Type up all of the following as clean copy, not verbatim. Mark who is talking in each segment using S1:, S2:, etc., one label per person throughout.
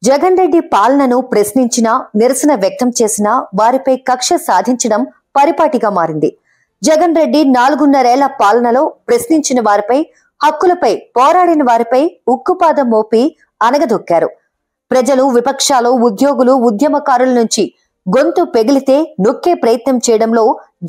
S1: జగన్ రెడ్డి పాలనను ప్రశ్నించిన, నిరసన వ్యక్తం చేసిన వారిపై కక్ష సాధించడం పరిపాటిగా మారింది. జగన్ రెడ్డి 4.5 పాలనలో ప్రశ్నించిన వారిపై, హక్కులపై పోరాడిన వారిపై ఉక్కుపాదం మోపి అనగదొక్కారు. ప్రజలు, విపక్షాలు, ఉద్యోగులు, ఉద్యమకారుల నుంచి గొంతు పెగిలితే నొక్కే ప్రయత్నం చేయడంలో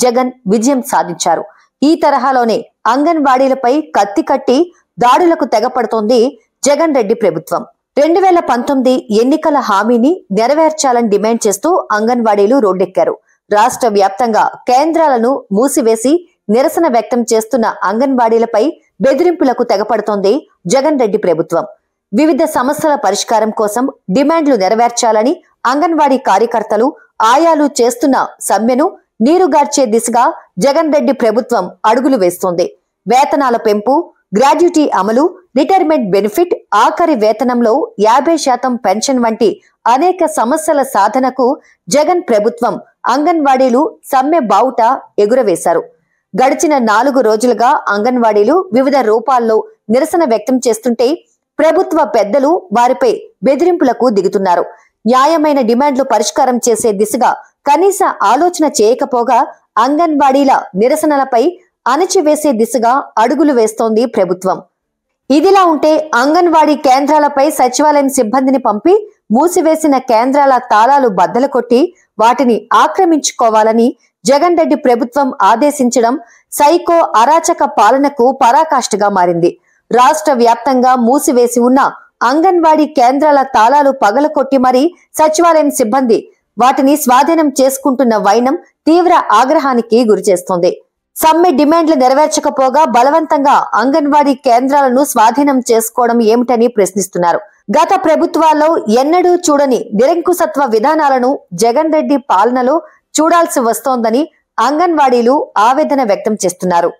S1: జగన్ విజయం సాధించారు. ఈ తరహాలోనే అంగన్వాడీలపై కత్తి కట్టి దాడులకు తెగపడుతోంది జగన్ రెడ్డి ప్రభుత్వం. 2019 ఎన్నికల హామీని నెరవేర్చాలని డిమాండ్ చేస్తూ అంగన్వాడీలు రోడ్డెక్కారు. రాష్ట్ర వ్యాప్తంగా కేంద్రాలను మూసివేసి నిరసన వ్యక్తం చేస్తున్న అంగన్వాడీలపై బెదిరింపులకు తెగపడుతోంది జగన్ రెడ్డి ప్రభుత్వం. వివిధ సమస్యల పరిష్కారం కోసం డిమాండ్లు నెరవేర్చాలని అంగన్వాడీ కార్యకర్తలు, ఆయాలు చేస్తున్న సమ్మెను నీరుగార్చే దిశగా జగన్ రెడ్డి ప్రభుత్వం అడుగులు వేస్తోంది. వేతనాల పెంపు, గ్రాడ్యుటీ అమలు, రిటైర్మెంట్ బెనిఫిట్, ఆఖరి వేతనంలో 50% పెన్షన్ వంటి అనేక సమస్యల సాధనకు జగన్ ప్రభుత్వం అంగన్వాడీలు సమ్మె బావుట ఎగురవేశారు. గడిచిన 4 రోజులుగా అంగన్వాడీలు వివిధ రూపాల్లో నిరసన వ్యక్తం చేస్తుంటే ప్రభుత్వ పెద్దలు వారిపై బెదిరింపులకు దిగుతున్నారు. న్యాయమైన డిమాండ్లు పరిష్కారం చేసే దిశగా కనీస ఆలోచన చేయకపోగా అంగన్వాడీల నిరసనలపై అణచివేసే దిశగా అడుగులు వేస్తోంది ప్రభుత్వం. ఇదిలా ఉంటే అంగన్వాడీ కేంద్రాలపై సచివాలయం సిబ్బందిని పంపి మూసివేసిన కేంద్రాల తాళాలు బద్దలు కొట్టి వాటిని ఆక్రమించుకోవాలని జగన్ రెడ్డి ప్రభుత్వం ఆదేశించడం సైకో అరాచక పాలనకు పరాకాష్ఠగా మారింది. రాష్ట్ర వ్యాప్తంగా మూసివేసి ఉన్న అంగన్వాడీ కేంద్రాల తాళాలు పగలకొట్టి మరీ సచివాలయం సిబ్బంది వాటిని స్వాధీనం చేసుకుంటున్న వైనం తీవ్ర ఆగ్రహానికి గురిచేస్తోంది. సమ్మె డిమాండ్లు నెరవేర్చకపోగా బలవంతంగా అంగన్వాడీ కేంద్రాలను స్వాధీనం చేసుకోవడం ఏమిటని ప్రశ్నిస్తున్నారు. గత ప్రభుత్వాల్లో ఎన్నడూ చూడని నిరంకుశత్వ విధానాలను జగన్ రెడ్డి పాలనలో చూడాల్సి వస్తోందని అంగన్వాడీలు ఆవేదన వ్యక్తం చేస్తున్నారు.